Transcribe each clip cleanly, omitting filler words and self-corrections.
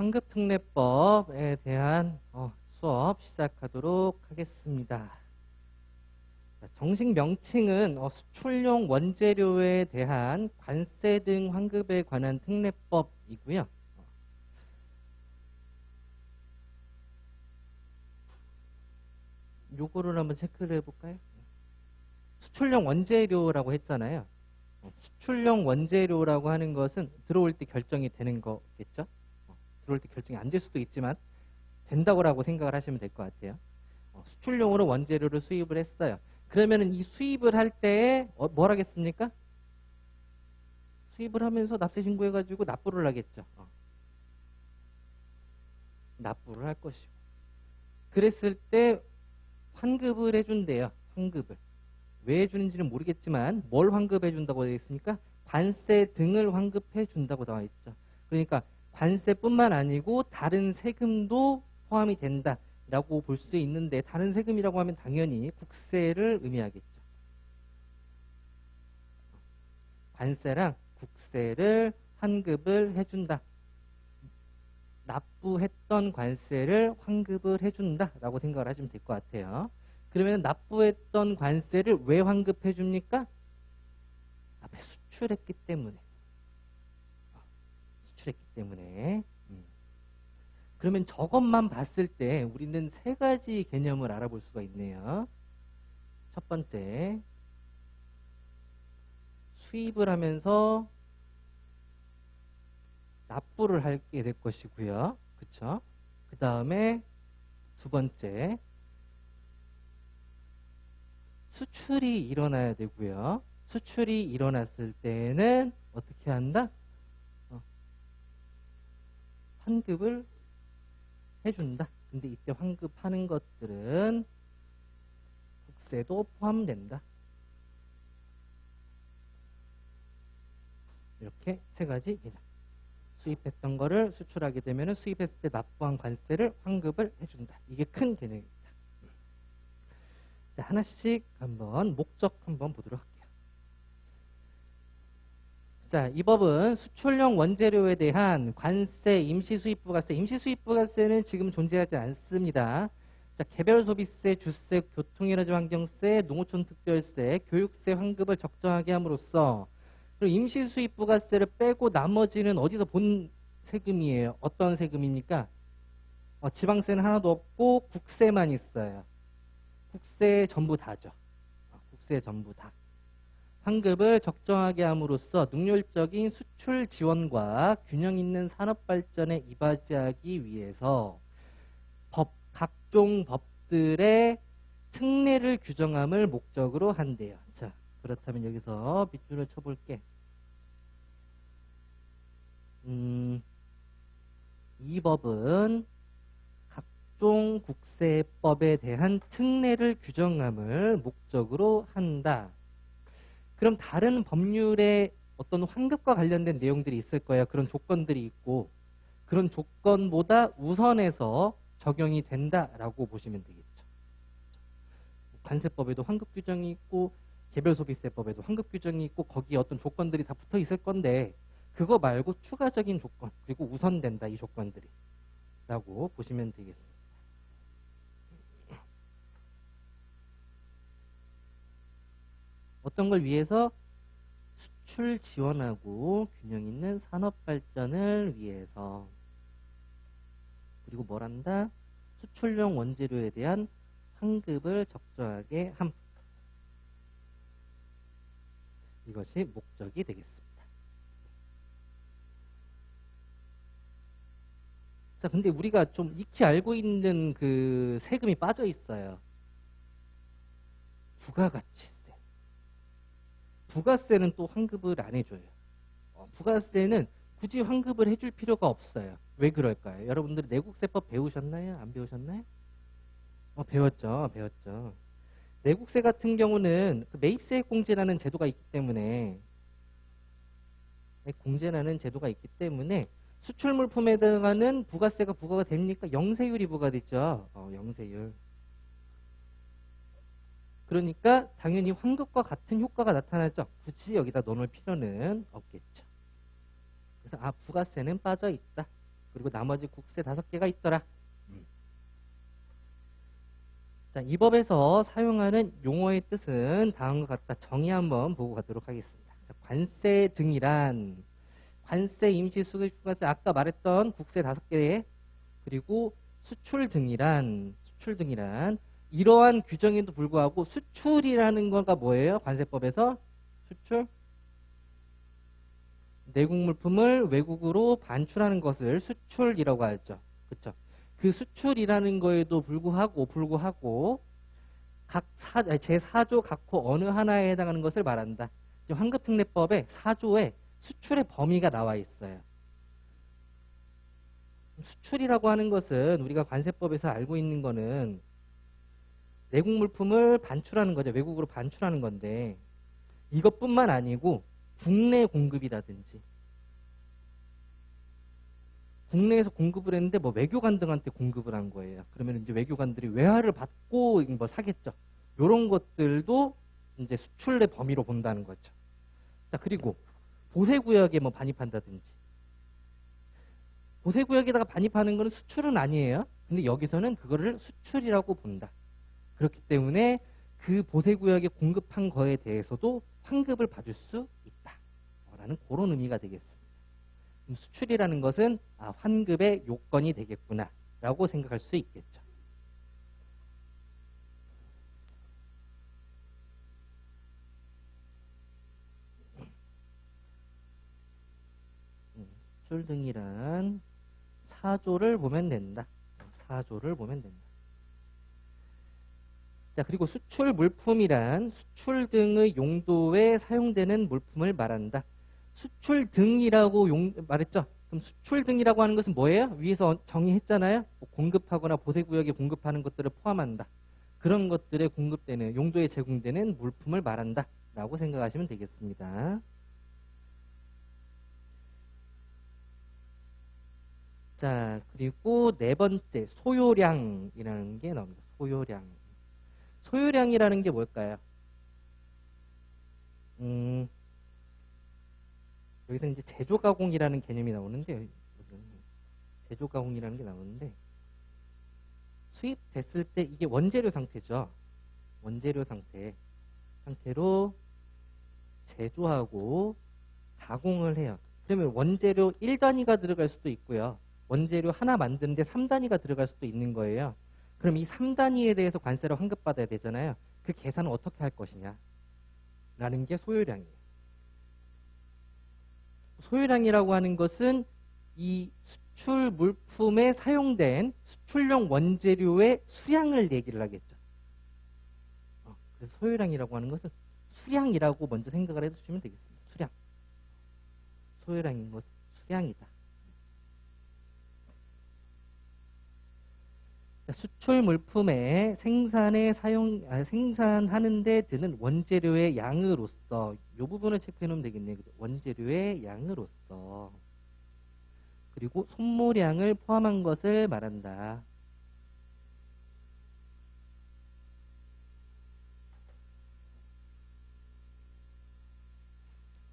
환급특례법에 대한 수업 시작하도록 하겠습니다. 정식 명칭은 수출용 원재료에 대한 관세 등 환급에 관한 특례법이고요. 요거를 한번 체크를 해볼까요? 수출용 원재료라고 했잖아요. 수출용 원재료라고 하는 것은 들어올 때 결정이 되는 거겠죠? 들어올 때 결정이 안 될 수도 있지만 된다고 생각을 하시면 될 것 같아요. 수출용으로 원재료를 수입을 했어요. 그러면은 이 수입을 할 때에 뭘 하겠습니까? 수입을 하면서 납세 신고해가지고 납부를 하겠죠. 납부를 할 것이고. 그랬을 때 환급을 해준대요. 환급을. 왜 해주는지는 모르겠지만 뭘 환급해 준다고 되어 있습니까? 관세 등을 환급해 준다고 나와 있죠. 그러니까 관세뿐만 아니고 다른 세금도 포함이 된다라고 볼 수 있는데, 다른 세금이라고 하면 당연히 국세를 의미하겠죠. 관세랑 국세를 환급을 해준다. 납부했던 관세를 환급을 해준다라고 생각을 하시면 될 것 같아요. 그러면 납부했던 관세를 왜 환급해 줍니까? 앞에 수출했기 때문에. 수출했기 때문에. 그러면 저것만 봤을 때 우리는 세 가지 개념을 알아볼 수가 있네요. 첫 번째, 수입을 하면서 납부를 하게 될 것이고요. 그쵸? 그 다음에 두 번째, 수출이 일어나야 되고요. 수출이 일어났을 때는 어떻게 한다? 환급을 해준다. 근데 이때 환급하는 것들은 국세도 포함된다. 이렇게 세 가지 개념. 수입했던 거를 수출하게 되면 수입했을 때 납부한 관세를 환급을 해준다. 이게 큰 개념입니다. 자, 하나씩 한번 목적 한번 보도록 할게요. 자, 이 법은 수출용 원재료에 대한 관세, 임시수입부가세, 임시수입부가세는 지금 존재하지 않습니다. 자, 개별소비세, 주세, 교통에너지 환경세, 농어촌특별세, 교육세 환급을 적정하게 함으로써, 그리고 임시수입부가세를 빼고 나머지는 어디서 본 세금이에요? 어떤 세금입니까? 지방세는 하나도 없고 국세만 있어요. 국세 전부 다죠. 국세 전부 다. 환급을 적정하게 함으로써 능률적인 수출 지원과 균형 있는 산업 발전에 이바지하기 위해서 각종 법들의 특례를 규정함을 목적으로 한대요. 자, 그렇다면 여기서 밑줄을 쳐볼게. 이 법은 각종 국세법에 대한 특례를 규정함을 목적으로 한다. 그럼 다른 법률에 어떤 환급과 관련된 내용들이 있을 거예요. 그런 조건들이 있고, 그런 조건보다 우선해서 적용이 된다라고 보시면 되겠죠. 관세법에도 환급 규정이 있고, 개별소비세법에도 환급 규정이 있고, 거기에 어떤 조건들이 다 붙어 있을 건데, 그거 말고 추가적인 조건, 그리고 우선된다, 이 조건들이 라고 보시면 되겠습니다. 어떤 걸 위해서? 수출 지원하고 균형 있는 산업 발전을 위해서. 그리고 뭘 한다? 수출용 원재료에 대한 환급을 적정하게 함. 이것이 목적이 되겠습니다. 자, 근데 우리가 좀 익히 알고 있는 그 세금이 빠져 있어요. 부가가치세. 부가세는 또 환급을 안 해줘요. 부가세는 굳이 환급을 해줄 필요가 없어요. 왜 그럴까요? 여러분들 내국세법 배우셨나요? 안 배우셨나요? 배웠죠. 배웠죠. 내국세 같은 경우는 그 매입세액 공제라는 제도가 있기 때문에, 공제라는 제도가 있기 때문에 수출 물품에 들어가는 부가세가 부과가 됩니까? 영세율이 부과되죠. 영세율. 그러니까 당연히 환급과 같은 효과가 나타나죠. 굳이 여기다 넣어놓을 필요는 없겠죠. 그래서 부가세는 빠져 있다. 그리고 나머지 국세 5개가 있더라. 자, 이 법에서 사용하는 용어의 뜻은 다음과 같다. 정의 한번 보고 가도록 하겠습니다. 자, 관세 등이란 관세 임시수입부가세 아까 말했던 국세 5개 그리고 수출 등이란 이러한 규정에도 불구하고 수출이라는 거가 뭐예요? 관세법에서 수출 내국 물품을 외국으로 반출하는 것을 수출이라고 하죠. 그렇죠? 그 수출이라는 거에도 불구하고 제4조 각호 어느 하나에 해당하는 것을 말한다. 환급특례법에 4조에 수출의 범위가 나와 있어요. 수출이라고 하는 것은 우리가 관세법에서 알고 있는 거는 내국 물품을 반출하는 거죠. 외국으로 반출하는 건데 이것뿐만 아니고 국내 공급이라든지 국내에서 공급을 했는데 뭐 외교관 등한테 공급을 한 거예요. 그러면 이제 외교관들이 외화를 받고 뭐 사겠죠. 이런 것들도 이제 수출의 범위로 본다는 거죠. 자, 그리고 보세구역에 뭐 반입한다든지 보세구역에다가 반입하는 거는 수출은 아니에요. 근데 여기서는 그거를 수출이라고 본다. 그렇기 때문에 그 보세구역에 공급한 거에 대해서도 환급을 받을 수 있다. 라는 그런 의미가 되겠습니다. 수출이라는 것은 환급의 요건이 되겠구나 라고 생각할 수 있겠죠. 수출 등이란 4조를 보면 된다. 4조를 보면 된다. 자, 그리고 수출 물품이란 수출 등의 용도에 사용되는 물품을 말한다. 수출 등이라고 말했죠? 그럼 수출 등이라고 하는 것은 뭐예요? 위에서 정의했잖아요? 공급하거나 보세구역에 공급하는 것들을 포함한다. 그런 것들에 공급되는, 용도에 제공되는 물품을 말한다. 라고 생각하시면 되겠습니다. 자, 그리고 네 번째, 소요량이라는 게 나옵니다. 소요량. 소요량이라는 게 뭘까요? 여기서 이제 제조가공이라는 개념이 나오는데, 제조가공이라는 게 나오는데, 수입됐을 때 이게 원재료 상태죠. 원재료 상태로 제조하고 가공을 해요. 그러면 원재료 1단위가 들어갈 수도 있고요. 원재료 하나 만드는데 3단위가 들어갈 수도 있는 거예요. 그럼 이 3단위에 대해서 관세를 환급받아야 되잖아요. 그 계산을 어떻게 할 것이냐 라는 게 소요량이에요. 소요량이라고 하는 것은 이 수출 물품에 사용된 수출용 원재료의 수량을 얘기를 하겠죠. 그래서 소요량이라고 하는 것은 수량이라고 먼저 생각을 해주시면 되겠습니다. 수량. 소요량인 것은 수량이다. 수출 물품의 생산하는 데 드는 원재료의 양으로서 이 부분을 체크해 놓으면 되겠네요. 원재료의 양으로서 그리고 손모량을 포함한 것을 말한다.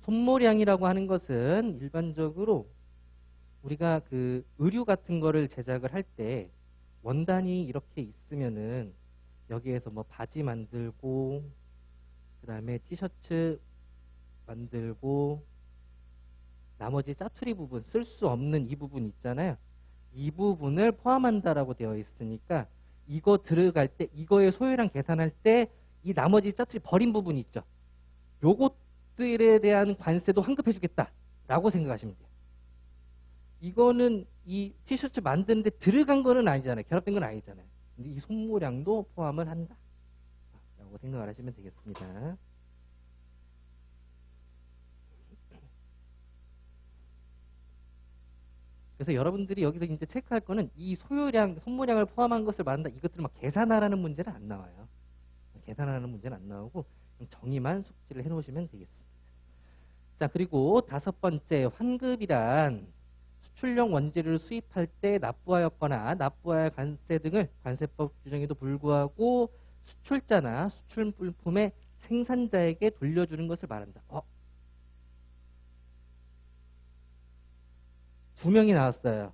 손모량이라고 하는 것은 일반적으로 우리가 그 의류 같은 거를 제작을 할 때 원단이 이렇게 있으면은 여기에서 뭐 바지 만들고 그 다음에 티셔츠 만들고 나머지 짜투리 부분 쓸 수 없는 이 부분 있잖아요. 이 부분을 포함한다라고 되어 있으니까 이거 들어갈 때 이거의 소요량 계산할 때 이 나머지 짜투리 버린 부분 있죠. 요것들에 대한 관세도 환급해 주겠다라고 생각하시면 돼요. 이거는 이 티셔츠 만드는데 들어간 거는 아니잖아요. 결합된 건 아니잖아요. 근데 이 손모량도 포함을 한다. 라고 생각을 하시면 되겠습니다. 그래서 여러분들이 여기서 이제 체크할 거는 이 소요량, 손모량을 포함한 것을 말한다. 이것들을 막 계산하라는 문제는 안 나와요. 계산하라는 문제는 안 나오고 정의만 숙지를 해놓으시면 되겠습니다. 자, 그리고 5번째 환급이란 수출용 원재료를 수입할 때 납부하였거나 납부할 관세 등을 관세법 규정에도 불구하고 수출자나 수출 물품의 생산자에게 돌려주는 것을 말한다. 2명이 나왔어요.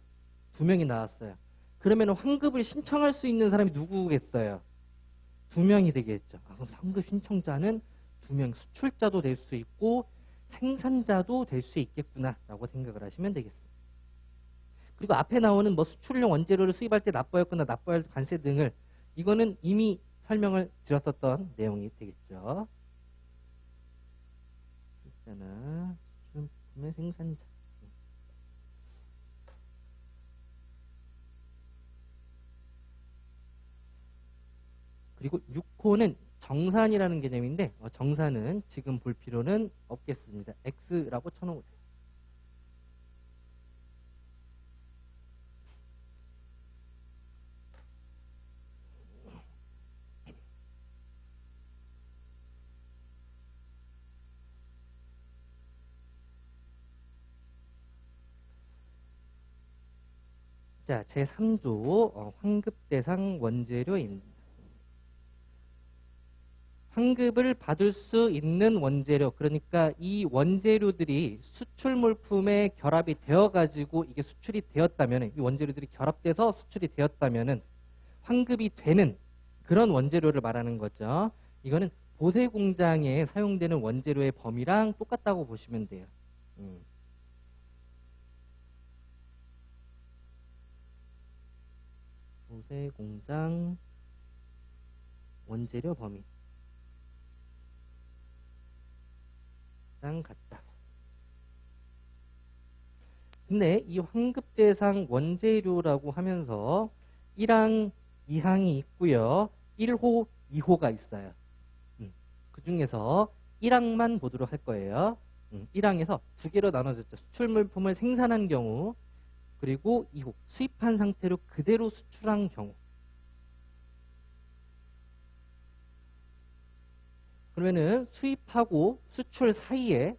2명이 나왔어요. 그러면 환급을 신청할 수 있는 사람이 누구겠어요? 2명이 되겠죠. 그럼 환급 신청자는 2명, 수출자도 될 수 있고 생산자도 될 수 있겠구나라고 생각을 하시면 되겠습니다. 그리고 앞에 나오는 뭐 수출용 원재료를 수입할 때 납부하였거나 납부할 관세 등을 이거는 이미 설명을 드렸었던 내용이 되겠죠. 수출자나 수출품의 생산자. 그리고 6호는 정산이라는 개념인데 정산은 지금 볼 필요는 없겠습니다. X라고 쳐놓으세요. 자, 제3조 환급 대상 원재료입니다. 환급을 받을 수 있는 원재료, 그러니까 이 원재료들이 수출 물품에 결합이 되어가지고 이게 수출이 되었다면, 이 원재료들이 결합돼서 수출이 되었다면 환급이 되는 그런 원재료를 말하는 거죠. 이거는 보세 공장에 사용되는 원재료의 범위랑 똑같다고 보시면 돼요. 보세 공장 원재료 범위. 같다. 근데 이 환급 대상 원재료라고 하면서 1항, 2항이 있고요. 1호, 2호가 있어요. 그 중에서 1항만 보도록 할 거예요. 1항에서 두 개로 나눠졌죠. 수출 물품을 생산한 경우, 그리고 2호, 수입한 상태로 그대로 수출한 경우. 그러면은 수입하고 수출 사이에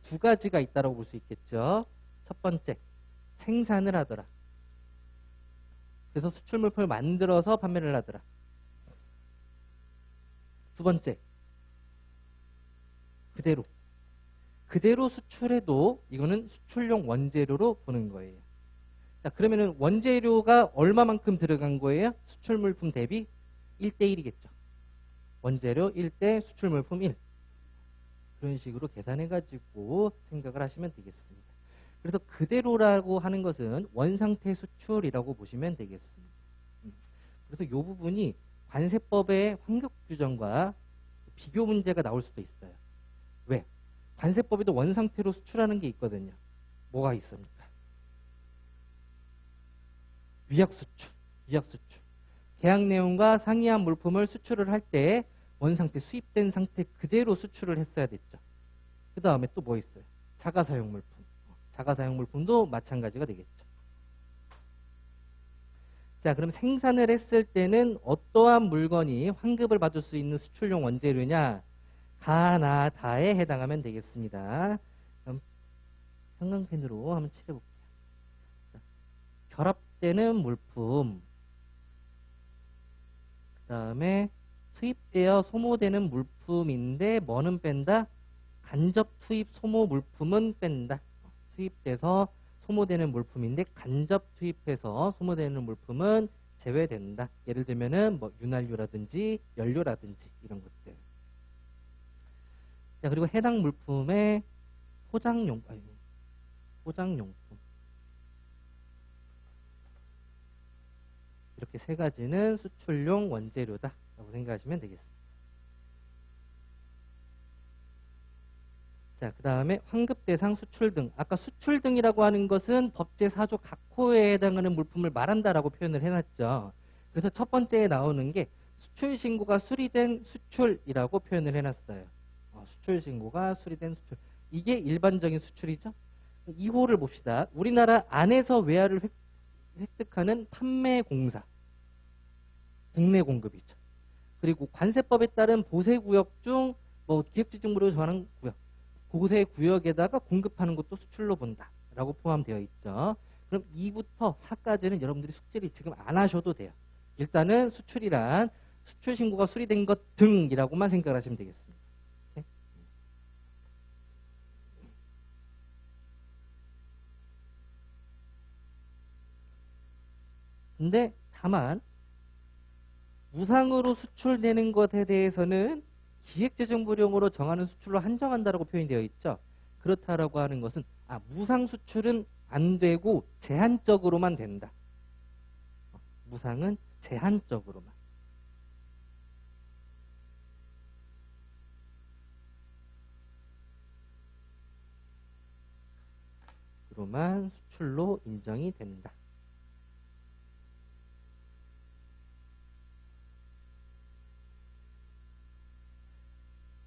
두 가지가 있다고 볼 수 있겠죠. 첫 번째, 생산을 하더라. 그래서 수출 물품을 만들어서 판매를 하더라. 두 번째, 그대로 수출해도 이거는 수출용 원재료로 보는 거예요. 자, 그러면은 원재료가 얼마만큼 들어간 거예요? 수출 물품 대비 1대1이겠죠. 원재료 1대 수출 물품 1. 그런 식으로 계산해가지고 생각을 하시면 되겠습니다. 그래서 그대로라고 하는 것은 원상태 수출이라고 보시면 되겠습니다. 그래서 이 부분이 관세법의 환급 규정과 비교 문제가 나올 수도 있어요. 왜? 관세법에도 원상태로 수출하는 게 있거든요. 뭐가 있습니까? 위약수출. 계약 내용과 상이한 물품을 수출을 할 때 원상태 수입된 상태 그대로 수출을 했어야 됐죠. 그 다음에 또 뭐 있어요? 자가사용 물품. 자가사용 물품도 마찬가지가 되겠죠. 자, 그럼 생산을 했을 때는 어떠한 물건이 환급을 받을 수 있는 수출용 원재료냐? 가나다에 해당하면 되겠습니다. 그럼 형광펜으로 한번 칠해볼게요. 자, 결합되는 물품, 그 다음에 투입되어 소모되는 물품인데 뭐는 뺀다? 간접 투입 소모 물품은 뺀다. 투입돼서 소모되는 물품인데 간접 투입해서 소모되는 물품은 제외된다. 예를 들면은 뭐 윤활유라든지 연료라든지 이런 것들. 자, 그리고 해당 물품의 포장용품. 이렇게 세 가지는 수출용 원재료다 라고 생각하시면 되겠습니다. 자, 그 다음에 환급 대상 수출 등. 아까 수출 등이라고 하는 것은 법제 4조 각 호에 해당하는 물품을 말한다라고 표현을 해놨죠. 그래서 첫 번째에 나오는 게 수출 신고가 수리된 수출이라고 표현을 해놨어요. 수출 신고가 수리된 수출. 이게 일반적인 수출이죠. 2호를 봅시다. 우리나라 안에서 외화를 획득하는 판매 공사. 국내 공급이죠. 그리고 관세법에 따른 보세구역 중 뭐 기획지정부로 정하는 구역. 고세 구역에다가 공급하는 것도 수출로 본다라고 포함되어 있죠. 그럼 2부터 4까지는 여러분들이 숙제를 지금 안 하셔도 돼요. 일단은 수출이란 수출 신고가 수리된 것 등이라고만 생각을 하시면 되겠습니다. 네? 근데 다만 무상으로 수출되는 것에 대해서는 기획재정부령으로 정하는 수출로 한정한다라고 표현이 되어 있죠. 그렇다라고 하는 것은 무상 수출은 안 되고 제한적으로만 된다. 무상은 제한적으로만. 로만 수출로 인정이 된다.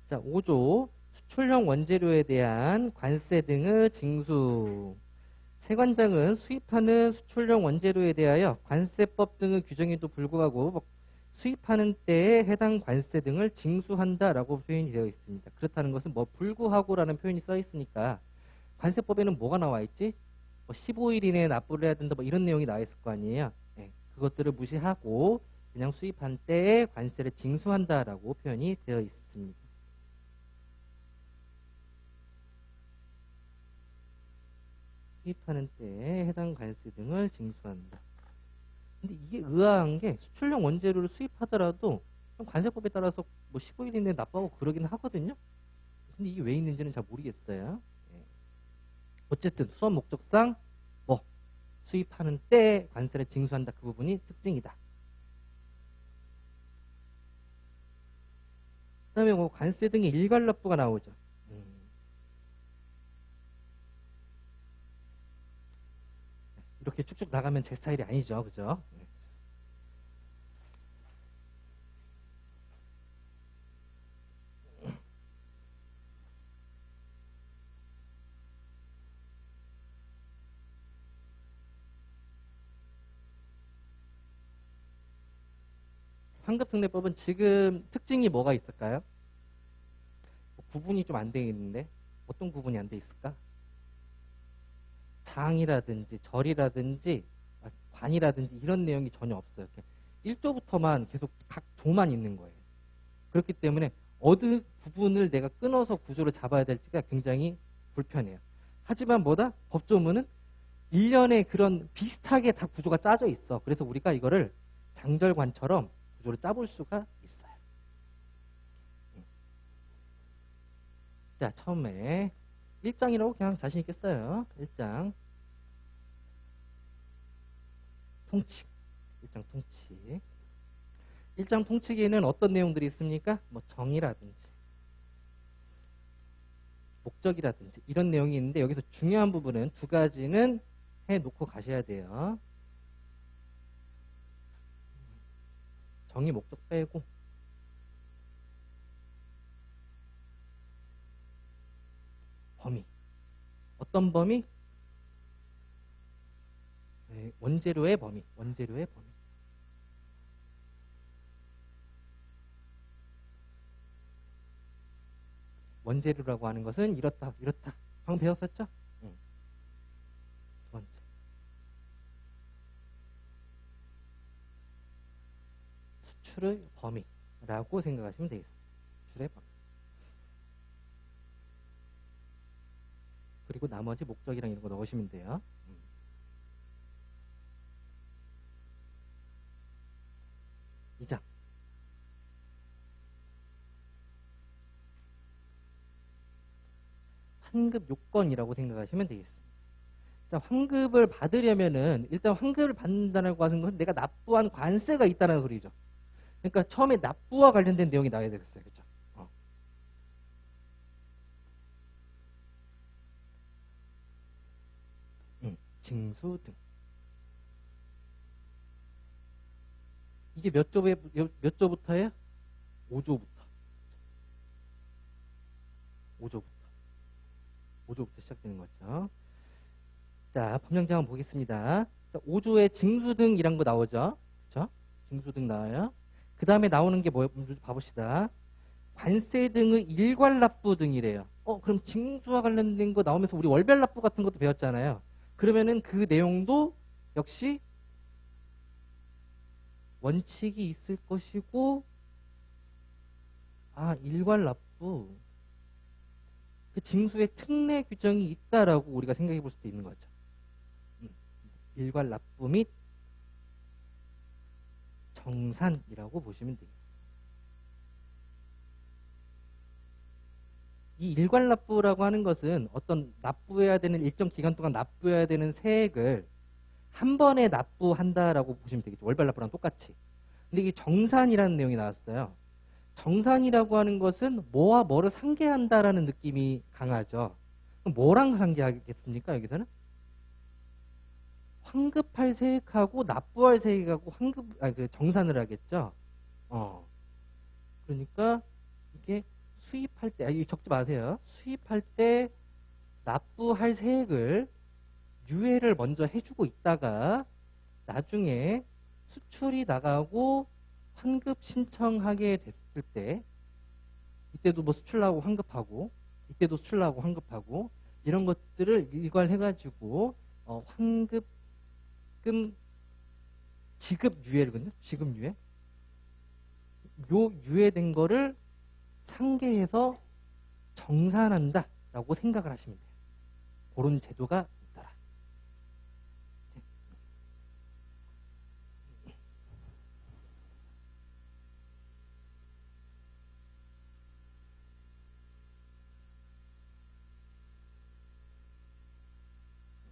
자, 5조 수출용 원재료에 대한 관세 등의 징수. 세관장은 수입하는 수출용 원재료에 대하여 관세법 등의 규정에도 불구하고 수입하는 때에 해당 관세 등을 징수한다라고 표현이 되어 있습니다. 그렇다는 것은 불구하고라는 표현이 써 있으니까 관세법에는 뭐가 나와 있지? 15일 이내에 납부를 해야 된다 이런 내용이 나와 있을 거 아니에요. 네, 그것들을 무시하고 그냥 수입한 때에 관세를 징수한다라고 표현이 되어 있습니다. 수입하는 때에 해당 관세 등을 징수한다. 근데 이게 의아한 게 수출용 원재료를 수입하더라도 관세법에 따라서 15일 이내에 납부하고 그러긴 하거든요. 근데 이게 왜 있는지는 잘 모르겠어요. 어쨌든 수업 목적상 수입하는 때 관세를 징수한다. 그 부분이 특징이다. 그 다음에 관세 등의 일괄납부가 나오죠. 이렇게 쭉쭉 나가면 제 스타일이 아니죠. 그죠? 환급특례법은 지금 특징이 뭐가 있을까요? 구분이 좀 안 돼 있는데 어떤 구분이 안 돼 있을까? 장이라든지 절이라든지 관이라든지 이런 내용이 전혀 없어요. 1조부터만 계속 각 조만 있는 거예요. 그렇기 때문에 어느 부분을 내가 끊어서 구조를 잡아야 될지가 굉장히 불편해요. 하지만 법조문은 일련의 그런 비슷하게 다 구조가 짜져 있어. 그래서 우리가 이거를 장절관처럼 구조를 짜볼 수가 있어요. 자, 처음에 1장이라고 그냥 자신 있게 써요. 1장 통칙. 1장 통칙. 1장 통칙에는 어떤 내용들이 있습니까? 정의라든지 목적이라든지 이런 내용이 있는데 여기서 중요한 부분은 두 가지는 해놓고 가셔야 돼요. 정의 목적 빼고 범위. 어떤 범위? 네, 원재료의 범위. 원재료의 범위. 원재료라고 하는 것은 이렇다, 이렇다. 방금 배웠었죠? 응. 두 번째. 수출의 범위라고 생각하시면 되겠습니다. 수출의 범위. 그리고 나머지 목적이랑 이런 거 넣으시면 돼요. 2장. 환급 요건이라고 생각하시면 되겠습니다. 자, 환급을 받으려면은 일단 환급을 받는다는 것은 내가 납부한 관세가 있다는 소리죠. 그러니까 처음에 납부와 관련된 내용이 나와야 되겠어요. 그렇죠? 징수 등. 이게 몇 조부터예요? 5조부터. 5조부터 시작되는 거죠. 자, 법령장 한번 보겠습니다. 자, 5조에 징수 등이란 거 나오죠. 그렇죠? 징수 등 나와요. 그 다음에 나오는 게 뭐예요? 봐봅시다. 관세 등의 일괄 납부 등이래요. 그럼 징수와 관련된 거 나오면서 우리 월별 납부 같은 것도 배웠잖아요. 그러면은 그 내용도 역시 원칙이 있을 것이고, 일괄 납부. 그 징수의 특례 규정이 있다라고 우리가 생각해 볼 수도 있는 거죠. 일괄 납부 및 정산이라고 보시면 되겠습니다. 이 일괄납부라고 하는 것은 어떤 납부해야 되는 일정 기간 동안 납부해야 되는 세액을 한 번에 납부한다라고 보시면 되겠죠. 월별 납부랑 똑같이. 근데 이게 정산이라는 내용이 나왔어요. 정산이라고 하는 것은 뭐와 뭐를 상계한다라는 느낌이 강하죠. 그럼 뭐랑 상계하겠습니까? 여기서는? 환급할 세액하고 납부할 세액하고 그 정산을 하겠죠. 그러니까 이게 수입할 때, 이거 적지 마세요. 수입할 때 납부할 세액을 유예를 먼저 해주고 있다가 나중에 수출이 나가고 환급 신청하게 됐을 때 이때도 뭐 수출 나가고 환급하고 이때도 수출 나가고 환급하고 이런 것들을 일괄해가지고 환급금 지급 유예거든요. 지급 유예. 요 유예된 거를 상계해서 정산한다라고 생각을 하시면 돼요. 그런 제도가 있더라.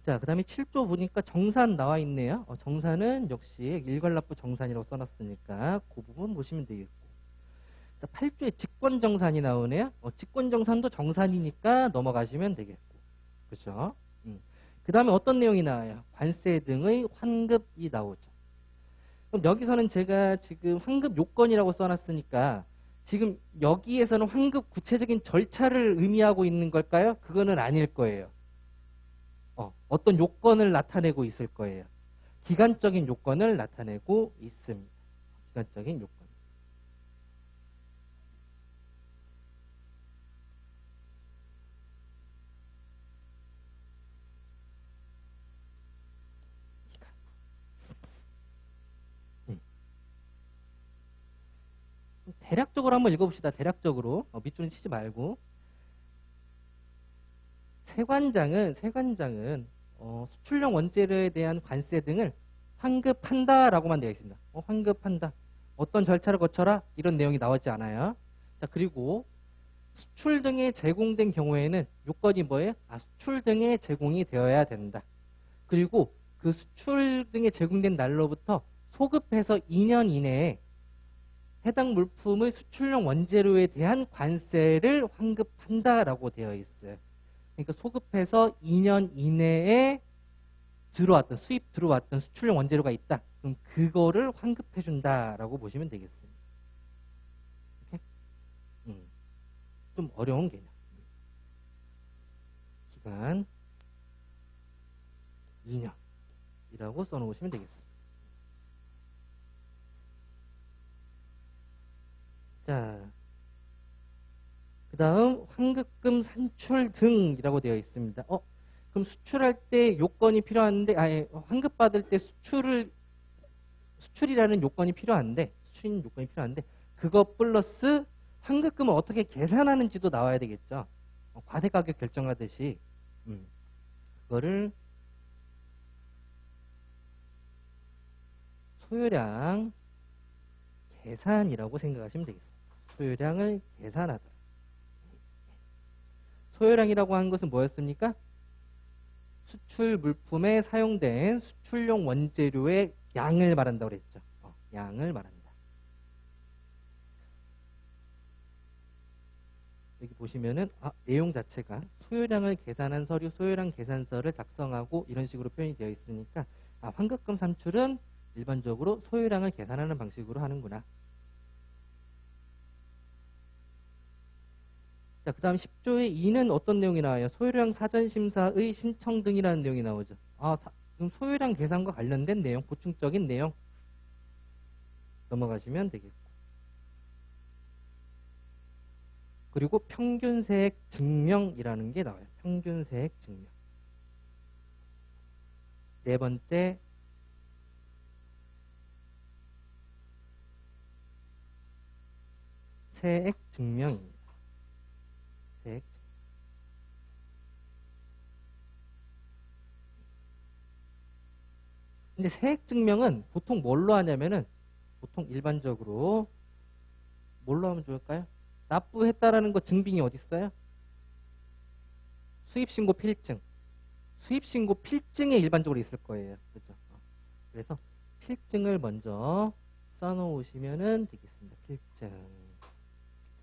자, 그 다음에 7조 보니까 정산 나와 있네요. 정산은 역시 일괄납부 정산이라고 써놨으니까 그 부분 보시면 되겠고. 자, 8조에 직권정산이 나오네요. 직권정산도 정산이니까 넘어가시면 되겠고. 그렇죠? 그 다음에 어떤 내용이 나와요? 관세 등의 환급이 나오죠. 그럼 여기서는 제가 지금 환급 요건이라고 써놨으니까 지금 여기에서는 환급 구체적인 절차를 의미하고 있는 걸까요? 그거는 아닐 거예요. 어떤 요건을 나타내고 있을 거예요. 기간적인 요건을 나타내고 있습니다. 기간적인 요건. 대략적으로 한번 읽어봅시다. 대략적으로. 밑줄은 치지 말고. 세관장은 수출용 원재료에 대한 관세 등을 환급한다라고만 되어 있습니다. 환급한다. 어떤 절차를 거쳐라? 이런 내용이 나오지 않아요. 자, 그리고 수출 등에 제공된 경우에는 요건이 뭐예요? 수출 등에 제공이 되어야 된다. 그리고 그 수출 등에 제공된 날로부터 소급해서 2년 이내에 해당 물품의 수출용 원재료에 대한 관세를 환급한다라고 되어 있어요. 그러니까 소급해서 2년 이내에 수입 들어왔던 수출용 원재료가 있다. 그럼 그거를 환급해준다라고 보시면 되겠습니다. 이렇게? 좀 어려운 개념. 기간 2년이라고 써놓으시면 되겠습니다. 자, 그 다음 환급금 산출 등이라고 되어 있습니다. 그럼 수출할 때 요건이 필요한데, 환급받을 때 수출이라는 요건이 필요한데, 수출인 요건이 필요한데, 그거 플러스 환급금을 어떻게 계산하는지도 나와야 되겠죠. 과세가격 결정하듯이. 그거를 소요량 계산이라고 생각하시면 되겠습니다. 소요량을 계산하다. 소요량이라고 하는 것은 뭐였습니까? 수출 물품에 사용된 수출용 원재료의 양을 말한다고 그랬죠. 양을 말한다. 여기 보시면은 내용 자체가 소요량을 계산한 서류, 소요량 계산서를 작성하고 이런 식으로 표현이 되어 있으니까 환급금 산출은 일반적으로 소요량을 계산하는 방식으로 하는구나. 자, 그 다음 10조의 2는 어떤 내용이 나와요? 소요량 사전심사의 신청 등이라는 내용이 나오죠. 그럼 소요량 계산과 관련된 내용, 보충적인 내용 넘어가시면 되겠고. 그리고 평균세액 증명이라는 게 나와요. 평균세액 증명. 네 번째, 세액 증명입니다. 세액 증명. 근데 세액 증명은 보통 뭘로 하냐면은 보통 일반적으로 뭘로 하면 좋을까요? 납부했다라는 거 증빙이 어디 있어요? 수입신고 필증. 수입신고 필증에 일반적으로 있을 거예요. 그죠? 그래서 필증을 먼저 써놓으시면 되겠습니다. 필증.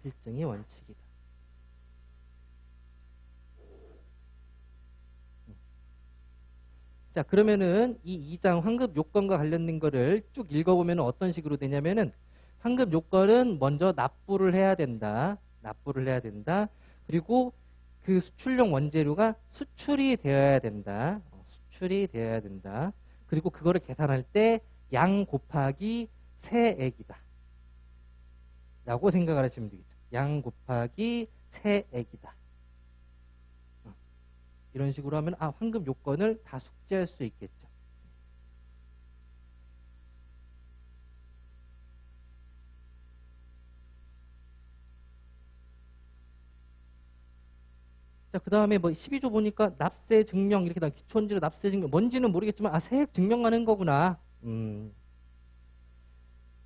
필증이 원칙이다. 자, 그러면은 이 2장 환급 요건과 관련된 거를 쭉 읽어보면 어떤 식으로 되냐면은 환급 요건은 먼저 납부를 해야 된다. 납부를 해야 된다. 그리고 그 수출용 원재료가 수출이 되어야 된다. 수출이 되어야 된다. 그리고 그거를 계산할 때 양 곱하기 세액이다. 라고 생각을 하시면 되겠죠. 양 곱하기 세액이다. 이런 식으로 하면 환급 요건을 다 숙지할 수 있겠죠. 자, 그 다음에 뭐 12조 보니까 납세 증명 이렇게 나 기초원재료 납세 증명 뭔지는 모르겠지만 세액 증명하는 거구나.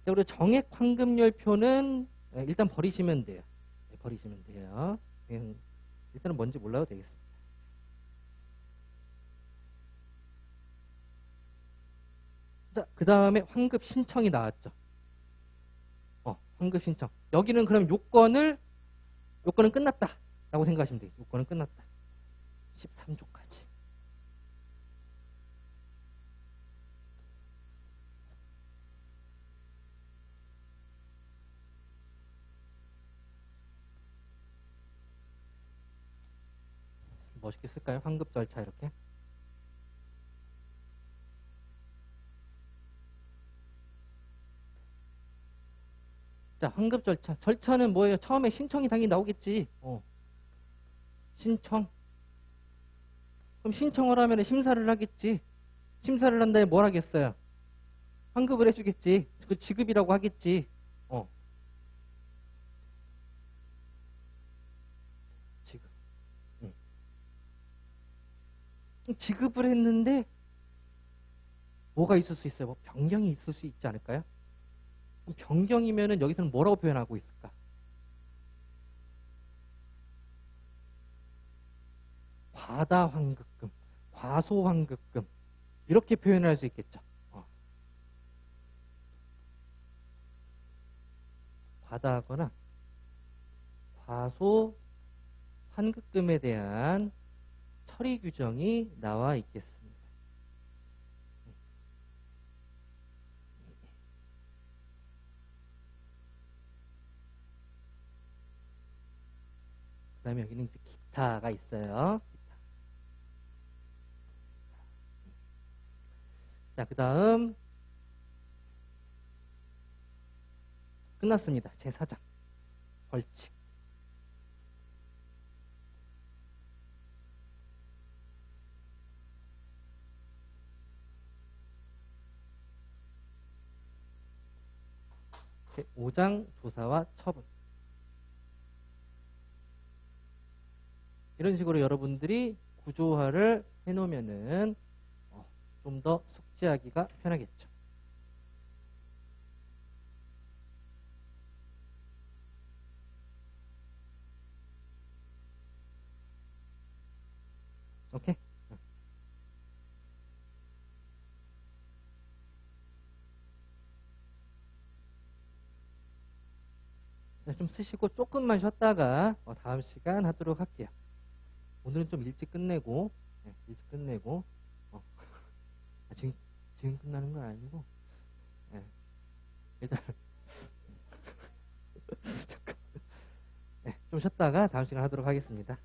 자, 그리고 정액 환급료표는 일단 버리시면 돼요. 네, 버리시면 돼요. 일단은 뭔지 몰라도 되겠습니다. 자, 그 다음에 환급 신청이 나왔죠. 환급 신청. 여기는 그럼 요건은 끝났다. 라고 생각하시면 돼요. 요건은 끝났다. 13조까지. 멋있게 쓸까요? 환급 절차 이렇게. 자, 환급 절차. 절차는 뭐예요? 처음에 신청이 당연히 나오겠지. 신청. 그럼 신청을 하면 심사를 하겠지. 심사를 한 다음에 뭘 하겠어요? 환급을 해주겠지. 그 지급이라고 하겠지. 지급. 응. 지급을 했는데 뭐가 있을 수 있어요? 뭐 변경이 있을 수 있지 않을까요? 그럼 변경이면은 여기서는 뭐라고 표현하고 있을까? 과다 환급금, 과소 환급금 이렇게 표현할 수 있겠죠. 과다하거나 과소 환급금에 대한 처리 규정이 나와 있겠습니다. 그 다음에 여기는 이제 기타가 있어요. 기타. 자, 그 다음 끝났습니다. 제4장 벌칙. 제5장 조사와 처분. 이런 식으로 여러분들이 구조화를 해놓으면은 좀 더 숙지하기가 편하겠죠. 오케이? 좀 쓰시고 조금만 쉬었다가 다음 시간 하도록 할게요. 오늘은 좀 일찍 끝내고 일찍 끝내고 지금 끝나는 건 아니고 일단 잠깐 좀 쉬었다가 다음 시간 하도록 하겠습니다.